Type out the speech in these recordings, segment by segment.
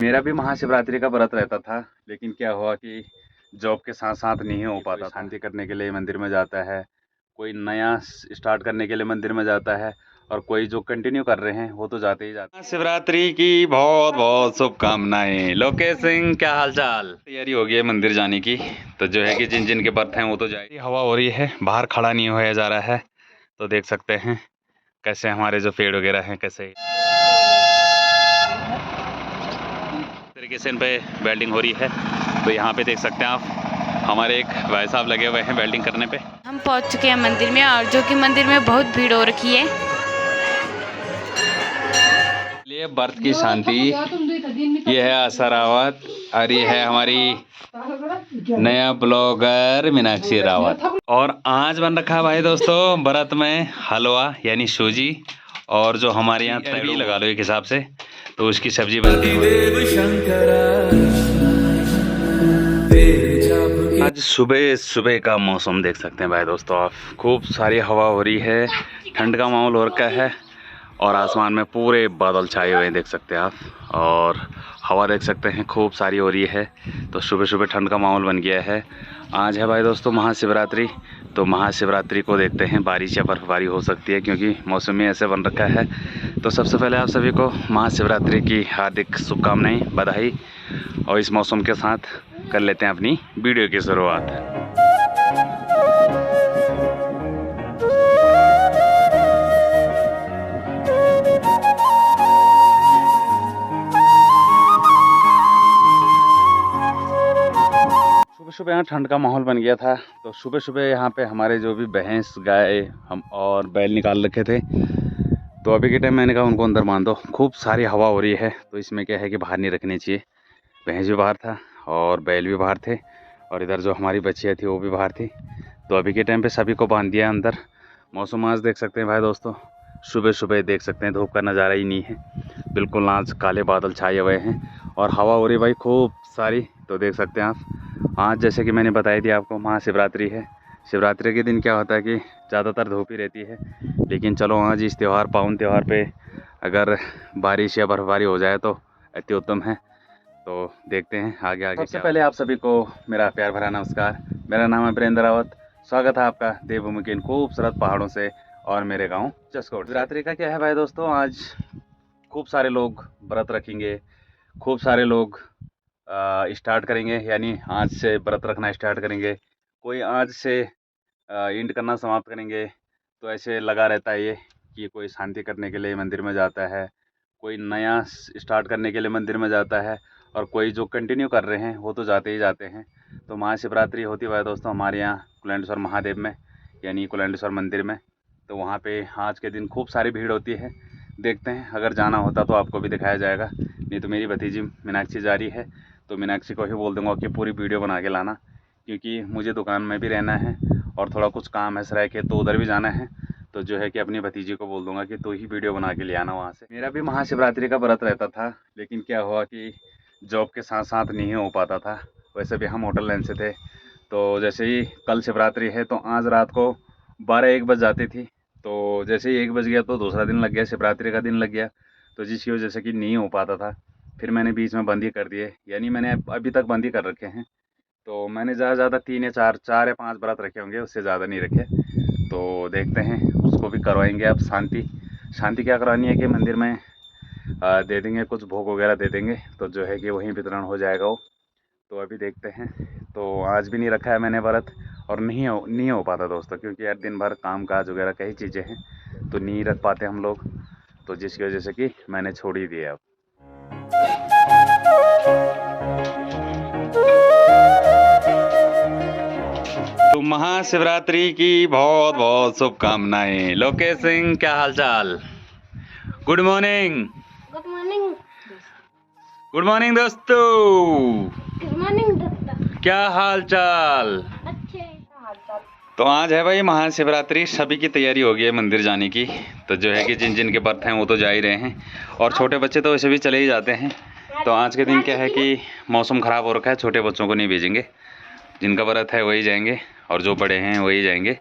मेरा भी महाशिवरात्रि का व्रत रहता था, लेकिन क्या हुआ कि जॉब के साथ साथ नहीं हो पाता। शांति करने के लिए मंदिर में जाता है, कोई नया स्टार्ट करने के लिए मंदिर में जाता है, और कोई जो कंटिन्यू कर रहे हैं वो तो जाते ही जाते हैं। शिवरात्रि की बहुत बहुत शुभकामनाएं। लोकेश सिंह, क्या हाल चाल? तैयारी हो गई है मंदिर जाने की, तो जो है कि जिन जिन के व्रत हैं वो तो जाए। हवा हो रही है, बाहर खड़ा नहीं होया जा रहा है, तो देख सकते हैं कैसे हमारे जो पेड़ वगैरह हैं कैसे तरीके से इन पे वेल्डिंग हो रही है। तो यहाँ पे देख सकते हैं आप, हमारे एक भाई साहब लगे हुए हैं वेल्डिंग करने पे। हम पहुँच चुके हैं मंदिर में, और जो कि मंदिर में बहुत भीड़ हो रखी है। लिए व्रत की शांति, ये है आशा रावत, और ये है हमारी नया ब्लॉगर मीनाक्षी रावत। और आज बन रखा है भाई दोस्तों व्रत में हलवा यानी सूजी, और जो हमारे यहाँ तड़ी लगा लो एक हिसाब से, तो उसकी सब्जी बनती है। आज सुबह सुबह का मौसम देख सकते हैं भाई दोस्तों आप, खूब सारी हवा हो रही है, ठंड का माहौल हो रखा है, और आसमान में पूरे बादल छाए हुए हैं देख सकते हैं आप, और हवा देख सकते हैं खूब सारी हो रही है। तो सुबह सुबह ठंड का माहौल बन गया है। आज है भाई दोस्तों महाशिवरात्रि, तो महाशिवरात्रि को देखते हैं बारिश या बर्फबारी हो सकती है, क्योंकि मौसम में ऐसे बन रखा है। तो सबसे पहले आप सभी को महाशिवरात्रि की हार्दिक शुभकामनाएं, बधाई। और इस मौसम के साथ कर लेते हैं अपनी वीडियो की शुरुआत। सुबह सुबह यहाँ ठंड का माहौल बन गया था, तो सुबह सुबह यहाँ पे हमारे जो भी भैंस गाय हम और बैल निकाल रखे थे, तो अभी के टाइम मैंने कहा उनको अंदर बांध दो। खूब सारी हवा हो रही है, तो इसमें क्या है कि बाहर नहीं रखनी चाहिए। भैंस भी बाहर था और बैल भी बाहर थे, और इधर जो हमारी बच्चियाँ थी वो भी बाहर थी। तो अभी के टाइम पे सभी को बांध दिया अंदर। मौसम आज देख सकते हैं भाई दोस्तों, सुबह सुबह देख सकते हैं धूप का नज़ारा ही नहीं है बिल्कुल। आज काले बादल छाए हुए हैं और हवा हो रही भाई खूब सारी। तो देख सकते हैं आप, आज जैसे कि मैंने बताई थी आपको महाशिवरात्रि है। शिवरात्रि के दिन क्या होता है कि ज़्यादातर धूप ही रहती है, लेकिन चलो आज इस त्यौहार पावन त्यौहार पे अगर बारिश या बर्फबारी हो जाए तो अति उत्तम है। तो देखते हैं आगे आगे। सबसे पहले आप सभी को मेरा प्यार भरा नमस्कार। मेरा नाम है वीरेंद्र रावत। स्वागत है आपका देवभूमि के इन खूबसूरत पहाड़ों से और मेरे गांव जसकोट। शिवरात्रि का क्या है भाई दोस्तों, आज खूब सारे लोग व्रत रखेंगे, खूब सारे लोग स्टार्ट करेंगे, यानी आज से व्रत रखना स्टार्ट करेंगे। कोई आज से एंड करना समाप्त करेंगे। तो ऐसे लगा रहता है ये कि कोई शांति करने के लिए मंदिर में जाता है, कोई नया स्टार्ट करने के लिए मंदिर में जाता है, और कोई जो कंटिन्यू कर रहे हैं वो तो जाते ही जाते हैं। तो महाशिवरात्रि होती है दोस्तों हमारे यहाँ कुलेंडेश्वर महादेव में, यानी कुलेंडेश्वर मंदिर में। तो वहाँ पे आज के दिन खूब सारी भीड़ होती है। देखते हैं, अगर जाना होता तो आपको भी दिखाया जाएगा, नहीं तो मेरी भतीजी मीनाक्षी जा रही है, तो मीनाक्षी को ही बोल दूँगा कि पूरी वीडियो बना के लाना, क्योंकि मुझे दुकान में भी रहना है और थोड़ा कुछ काम है सराय के, तो उधर भी जाना है। तो जो है कि अपनी भतीजी को बोल दूंगा कि तू ही वीडियो बना के ले आना वहाँ से। मेरा भी महाशिवरात्रि का व्रत रहता था, लेकिन क्या हुआ कि जॉब के साथ साथ नहीं हो पाता था। वैसे भी हम होटल लाइन से थे, तो जैसे ही कल शिवरात्रि है तो आज रात को 12-1 बज जाती थी। तो जैसे ही 1 बज गया तो दूसरा दिन लग गया, शिवरात्रि का दिन लग गया, तो जिसकी वजह से कि नहीं हो पाता था। फिर मैंने बीच में बंद ही कर दिए, यानी मैंने अभी तक बंद ही कर रखे हैं। तो मैंने ज़्यादा 3 या 4 या 5 व्रत रखे होंगे, उससे ज़्यादा नहीं रखे। तो देखते हैं, उसको भी करवाएंगे। अब शांति क्या करवानी है कि मंदिर में दे देंगे, कुछ भोग वगैरह दे देंगे, तो जो है कि वहीं वितरण हो जाएगा वो। तो अभी देखते हैं। तो आज भी नहीं रखा है मैंने व्रत, और नहीं हो पाता दोस्तों, क्योंकि यार दिन भर काम काज वगैरह कई चीज़ें हैं, तो नहीं रख पाते हम लोग, तो जिसकी वजह से कि मैंने छोड़ ही दिया अब। तो महाशिवरात्रि की बहुत बहुत शुभकामनाएं। लोकेश सिंह, क्या हाल चाल? Good morning. Good morning. Good morning दोस्तों। गुड मॉर्निंग दोस्तों। क्या हाल चाल? अच्छे हाल चाल। तो आज है भाई महाशिवरात्रि, सभी की तैयारी हो गई है मंदिर जाने की। तो जो है कि जिन जिन के व्रत हैं वो तो जा ही रहे हैं, और छोटे बच्चे तो वैसे भी चले ही जाते हैं। तो आज के दिन क्या है कि मौसम ख़राब हो रखा है, छोटे बच्चों को नहीं भेजेंगे। जिनका व्रत है वही जाएंगे, और जो बड़े हैं वही जाएंगे।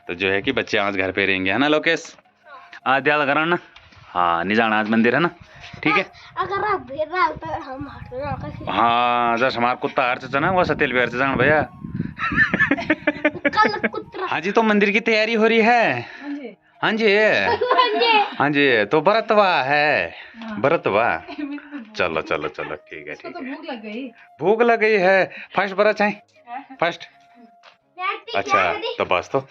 तो जो है कि बच्चे आज घर पे रहेंगे, है ना लोकेश? आज ध्यान करा ना? हाँ, नहीं जाना आज मंदिर, है ना? ठीक है। अगर आप भेज रहा तो हम हट रहा हाँ जस हमारा कुत्ता हर चना वो सतेल भी हर जान भैया। कल कुत्रा। हाँ जी, तो मंदिर की तैयारी हो रही है। हाँ जी हाँ जी, तो भरतवा है भरतवा। चलो चलो चलो ठीक है ठीक है। भूख लग गई है। फर्स्ट बरा चाहे फर्स्ट। अच्छा तो बस तो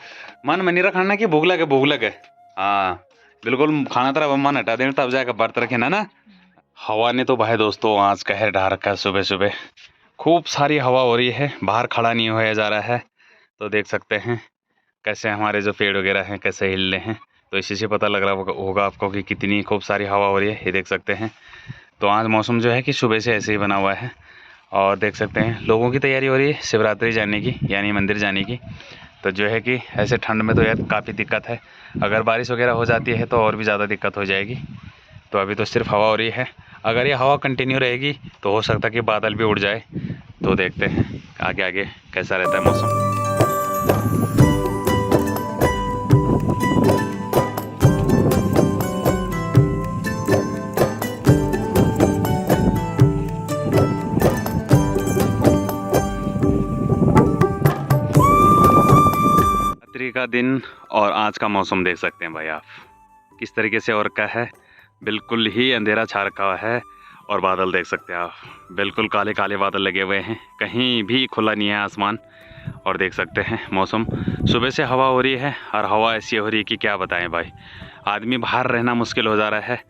मन मनी रखना कि भूख लगे। हाँ बिल्कुल खाना तरह मन हटा देना तब जाकर व्रत रखे ना। हवा ने तो भाई दोस्तों आज कहर ढा रखा है। सुबह सुबह खूब सारी हवा हो रही है, बाहर खड़ा नहीं होया जा रहा है। तो देख सकते हैं कैसे हमारे जो पेड़ वगैरह हैं कैसे हिल रहे हैं। तो इसी से पता लग रहा होगा आपको कि कितनी खूब सारी हवा हो रही है। ये देख सकते हैं। तो आज मौसम जो है कि सुबह से ऐसे ही बना हुआ है। और देख सकते हैं लोगों की तैयारी हो रही है शिवरात्रि जाने की, यानी मंदिर जाने की। तो जो है कि ऐसे ठंड में तो यार काफ़ी दिक्कत है। अगर बारिश वगैरह हो जाती है तो और भी ज़्यादा दिक्कत हो जाएगी। तो अभी तो सिर्फ हवा हो रही है। अगर ये हवा कंटिन्यू रहेगी तो हो सकता है कि बादल भी उड़ जाए। तो देखते हैं आगे आगे कैसा रहता है मौसम। रात्रि का दिन और आज का मौसम देख सकते हैं भाई आप किस तरीके से हो रखा है। बिल्कुल ही अंधेरा छा रखा है। और बादल देख सकते हैं आप, बिल्कुल काले काले बादल लगे हुए हैं, कहीं भी खुला नहीं है आसमान। और देख सकते हैं मौसम सुबह से हवा हो रही है और हवा ऐसी हो रही है कि क्या बताएं भाई, आदमी बाहर रहना मुश्किल हो जा रहा है।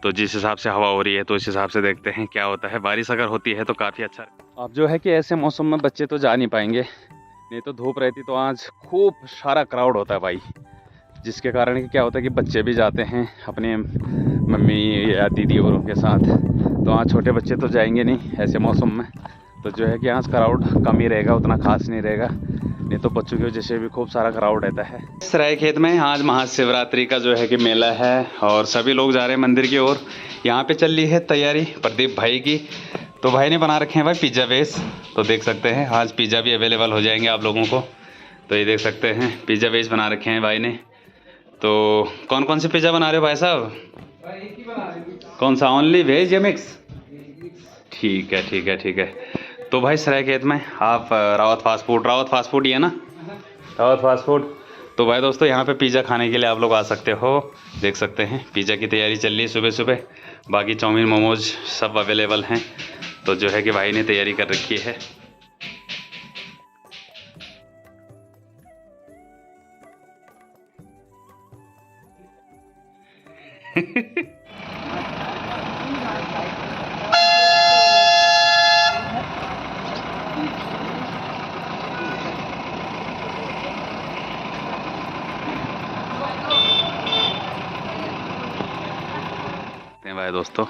तो जिस हिसाब से हवा हो रही है तो इस हिसाब से देखते हैं क्या होता है। बारिश अगर होती है तो काफ़ी अच्छा। अब जो है कि ऐसे मौसम में बच्चे तो जा नहीं पाएंगे, नहीं तो धूप रहती तो आज खूब सारा क्राउड होता है भाई। जिसके कारण कि क्या होता है कि बच्चे भी जाते हैं अपने मम्मी या दीदी और उनके साथ। तो आज छोटे बच्चे तो जाएंगे नहीं ऐसे मौसम में। तो जो है कि आज क्राउड कम ही रहेगा, उतना खास नहीं रहेगा। नहीं तो बच्चों की वजह से भी खूब सारा क्राउड रहता है। सराय खेत में आज महाशिवरात्रि का जो है कि मेला है और सभी लोग जा रहे हैं मंदिर की ओर। यहाँ पे चल रही है तैयारी प्रदीप भाई की। तो भाई ने बना रखे हैं भाई पिज़्ज़ा बेस। तो देख सकते हैं आज पिज़्ज़ा भी अवेलेबल हो जाएंगे आप लोगों को। तो ये देख सकते हैं पिज़्ज़ा बेस बना रखे हैं भाई ने। तो कौन कौन से पिज़्ज़ा बना रहे हो भाई साहब? कौन सा, ओनली वेज या मिक्स? ठीक है ठीक है ठीक है। तो भाई सराय खेत में आप रावत फास्ट फूड ही है ना? Rawat fast food. तो भाई दोस्तों यहाँ पे पिज़्ज़ा खाने के लिए आप लोग आ सकते हो। देख सकते हैं पिज़्ज़ा की तैयारी चल रही है सुबह सुबह। बाकी चाउमीन मोमोज सब अवेलेबल हैं। तो जो है कि भाई ने तैयारी कर रखी है। भाई दोस्तों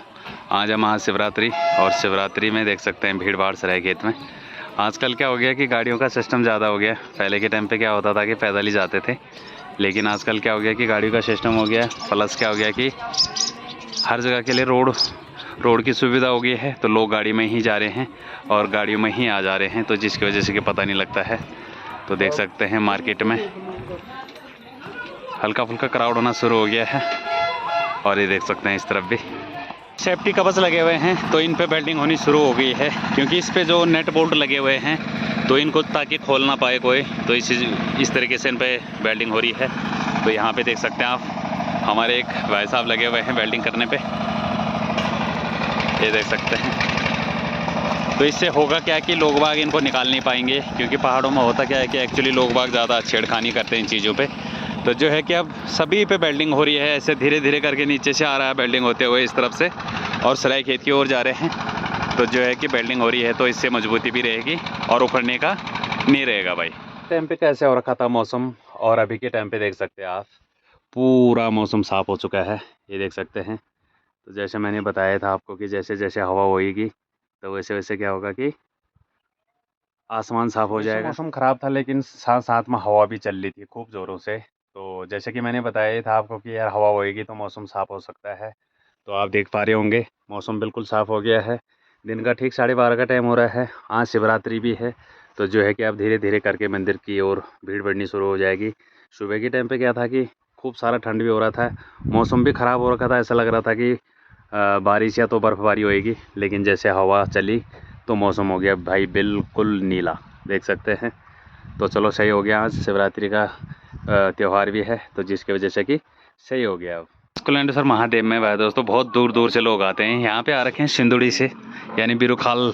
आज है महाशिवरात्रि और शिवरात्रि में देख सकते हैं भीड़ भाड़ सराय खेत में। आजकल क्या हो गया कि गाड़ियों का सिस्टम ज़्यादा हो गया। पहले के टाइम पे क्या होता था कि पैदल ही जाते थे, लेकिन आजकल क्या हो गया कि गाड़ियों का सिस्टम हो गया। प्लस क्या हो गया कि हर जगह के लिए रोड की सुविधा हो गई है। तो लोग गाड़ी में ही जा रहे हैं और गाड़ियों में ही आ जा रहे हैं। तो जिसकी वजह से कि पता नहीं लगता है। तो देख सकते हैं मार्केट में हल्का फुल्का क्राउड होना शुरू हो गया है। और ये देख सकते हैं इस तरफ भी सेफ्टी कवच लगे हुए हैं। तो इन पे बेल्टिंग होनी शुरू हो गई है, क्योंकि इस पे जो नेट बोल्ट लगे हुए हैं तो इनको ताकि खोल ना पाए कोई। तो इस तरीके से इन पे बेल्टिंग हो रही है। तो यहाँ पे देख सकते हैं आप हमारे एक भाई साहब लगे हुए हैं वेल्डिंग करने पे, ये देख सकते हैं। तो इससे होगा क्या कि लोग बाग इनको निकाल नहीं पाएंगे, क्योंकि पहाड़ों में होता क्या है कि एक्चुअली लोग बाग ज़्यादा छेड़खानी करते हैं इन चीज़ों पे। तो जो है कि अब सभी पे बेल्डिंग हो रही है, ऐसे धीरे धीरे करके नीचे से आ रहा है बेल्डिंग होते हुए इस तरफ से, और सराय खेत की ओर जा रहे हैं। तो जो है कि बेल्डिंग हो रही है, तो इससे मजबूती भी रहेगी और उखड़ने का नहीं रहेगा भाई। टाइम पे कैसे हो रखा था मौसम, और अभी के टाइम पे देख सकते हैं आप पूरा मौसम साफ़ हो चुका है, ये देख सकते हैं। तो जैसे मैंने बताया था आपको कि जैसे जैसे हवा होएगी तो वैसे वैसे क्या होगा कि आसमान साफ़ हो जाएगा। मौसम ख़राब था, लेकिन साथ साथ में हवा भी चल रही थी खूब ज़ोरों से। तो जैसे कि मैंने बताया था आपको कि यार हवा होएगी तो मौसम साफ़ हो सकता है। तो आप देख पा रहे होंगे मौसम बिल्कुल साफ़ हो गया है। दिन का ठीक 12:30 का टाइम हो रहा है। आज शिवरात्रि भी है। तो जो है कि आप धीरे धीरे करके मंदिर की ओर भीड़ बढ़नी शुरू हो जाएगी। सुबह के टाइम पे क्या था कि खूब सारा ठंड भी हो रहा था, मौसम भी ख़राब हो रखा था। ऐसा लग रहा था कि बारिश या तो बर्फ़बारी होएगी, लेकिन जैसे हवा चली तो मौसम हो गया भाई बिल्कुल नीला, देख सकते हैं। तो चलो सही हो गया, आज शिवरात्रि का त्यौहार भी है, तो जिसकी वजह से कि सही हो गया। अब कुलेंडेश्वर महादेव में भाई दोस्तों बहुत दूर दूर से लोग आते हैं। यहाँ पे आ रखे हैं सिंदुड़ी से, यानी बिरुखाल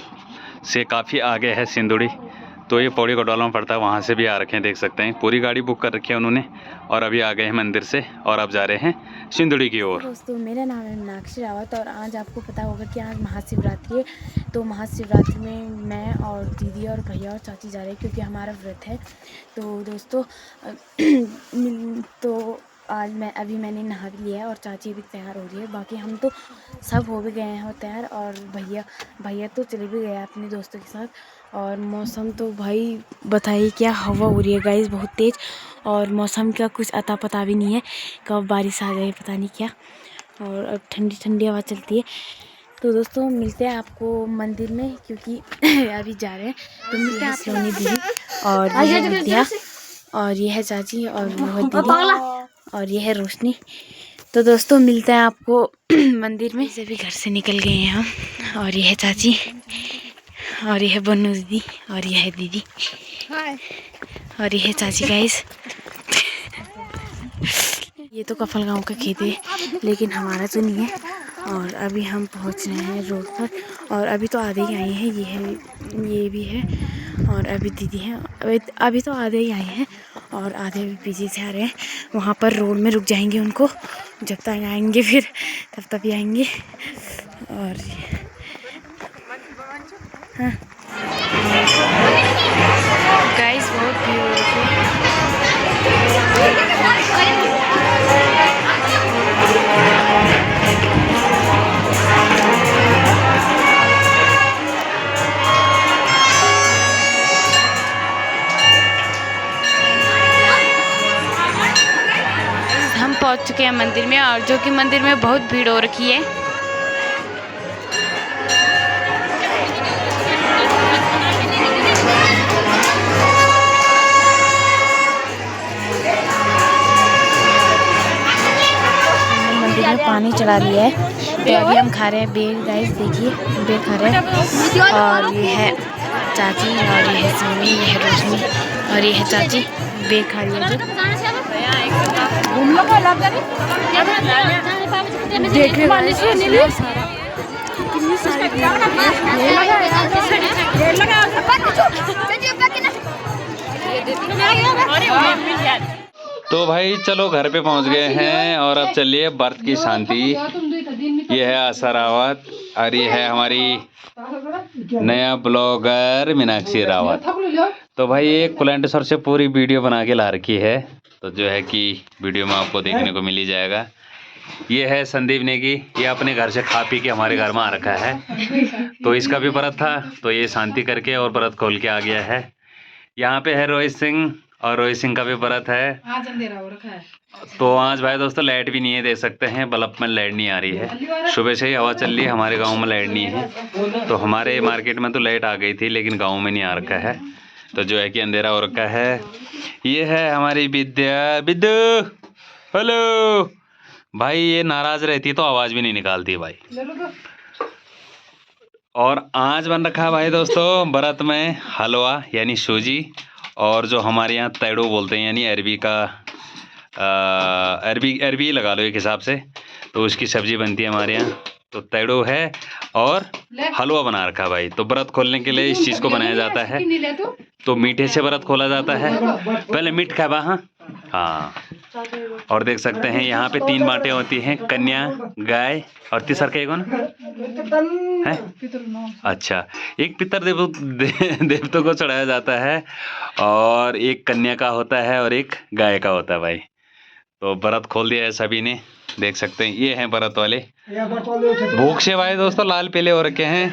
से काफ़ी आगे है सिंदुड़ी, तो ये पौड़ी कोडोला में पड़ता है, वहाँ से भी आ रखे हैं, देख सकते हैं। पूरी गाड़ी बुक कर रखी है उन्होंने और अभी आ गए हैं मंदिर से और अब जा रहे हैं सिंदुड़ी की ओर। दोस्तों मेरा नाम है मीनाक्षी रावत और आज आपको पता होगा कि आज महाशिवरात्रि है। तो महाशिवरात्रि में मैं और दीदी और भैया और चाची जा रहे हैं क्योंकि हमारा व्रत है। तो दोस्तों तो आज मैंने नहा भी लिया है और चाची भी तैयार हो रही है। बाकी हम तो सब हो भी गए हैं और तैयार, और भैया तो चले भी गए अपने दोस्तों के साथ। और मौसम तो भाई बताइए क्या हवा हो रही है गाइस, बहुत तेज़, और मौसम का कुछ अता पता भी नहीं है, कब बारिश आ जाए पता नहीं क्या। और अब ठंडी ठंडी हवा चलती है। तो दोस्तों मिलते हैं आपको मंदिर में, क्योंकि अभी जा रहे हैं। तो मिलते हैं आप सोनी दीदी और ये है विद्या और ये है चाची और वो है दीदी और ये है रोशनी। तो दोस्तों मिलते हैं आपको मंदिर में। से भी घर से निकल गए हैं हम, और ये है चाची और ये है बन्नू दीदी और ये है दीदी और ये है चाची गाइस। ये तो कफल गांव का खेत है, लेकिन हमारा तो नहीं है। और अभी हम पहुंच रहे हैं रोड पर, और अभी तो आधे ही आए हैं। ये भी है और अभी दीदी हैं। अभी तो आधे ही आए हैं और आधे अभी पीछे से आ रहे हैं। वहाँ पर रोड में रुक जाएंगे उनको, जब तक आएंगे फिर तब ही आएंगे। और हाँ गाइस बहुत भीड़ हो रही है। हम पहुंच चुके हैं मंदिर में, और जो कि मंदिर में बहुत भीड़ हो रखी है। मंदिर में पानी चढ़ा दिया है। तो अभी हम खा रहे हैं बेल गाइस, देखिए बेल खा रहे हैं। और ये है चाची और ये है सोनी, ये है रोशनी और ये है चाची बेल खा रही है। देखिए कितनी सारी तो भाई चलो घर पे पहुंच गए हैं और अब चलिए व्रत की शांति। ये है आशा रावत और ये है हमारी नया ब्लॉगर मीनाक्षी रावत। तो भाई एक कुलेंडेश्वर से पूरी वीडियो बना के ला रखी है, तो जो है कि वीडियो में आपको देखने को मिल ही जाएगा। ये है संदीप नेगी, ये अपने घर से खा पी के हमारे घर में आ रखा है। तो इसका भी व्रत था, तो ये शांति करके और व्रत खोल के आ गया है। यहाँ पे है रोहित सिंह, और रोहित सिंह का भी व्रत है। आज अंधेरा हो रखा है, तो आज भाई दोस्तों लाइट भी नहीं है, देख सकते हैं बल्ब में लाइट नहीं आ रही है। सुबह से ही हवा चल रही है, हमारे गांव में लाइट नहीं है। तो हमारे मार्केट में तो लाइट आ गई थी, लेकिन गांव में नहीं आ रखा है, तो जो है कि अंधेरा हो रखा है। ये है हमारी विद्या, विद्यु हेलो भाई। ये नाराज रहती तो आवाज़ भी नहीं निकालती भाई। और आज बन रखा है भाई दोस्तों व्रत में हलवा यानी सूजी, और जो हमारे यहाँ तैड़ो बोलते हैं यानी अरबी का अरबी लगा लो एक हिसाब से, तो उसकी सब्जी बनती है हमारे यहाँ। तो तैड़ो है और हलवा बना रखा भाई। तो व्रत खोलने के लिए इस चीज़ को बनाया जाता है। तो मीठे से व्रत खोला जाता है, पहले मीठ खाबा। हाँ और देख सकते हैं यहाँ पे 3 बाटें होती हैं, कन्या, गाय और तीसर का कौन है? अच्छा, एक पितर देवतों को चढ़ाया जाता है, और एक कन्या का होता है और एक गाय का होता है भाई। तो व्रत खोल दिया है सभी ने, देख सकते हैं ये हैं व्रत वाले। भूख से भाई दोस्तों लाल पीले हो रखे हैं।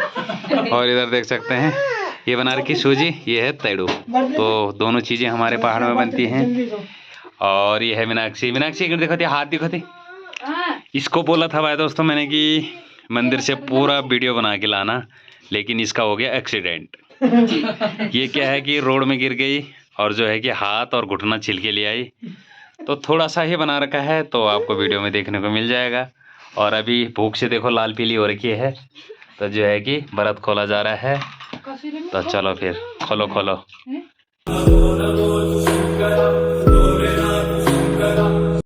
और इधर देख सकते हैं ये बना रखी सूजी, ये है तैड़ू। तो दोनों चीज़ें हमारे पहाड़ में बनती हैं। और ये है मीनाक्षी, मीनाक्षी देखो थे, हाथ दिखो थे। इसको बोला था भाई दोस्तों मैंने कि मंदिर से पूरा वीडियो बना के लाना, लेकिन इसका हो गया एक्सीडेंट। ये क्या है कि रोड में गिर गई और जो है कि हाथ और घुटना छिल के ले आई। तो थोड़ा सा ही बना रखा है, तो आपको वीडियो में देखने को मिल जाएगा। और अभी भूख से देखो लाल पीली हो रखी है, तो जो है कि व्रत खोला जा रहा है। तो चलो फिर खोलो खोलो।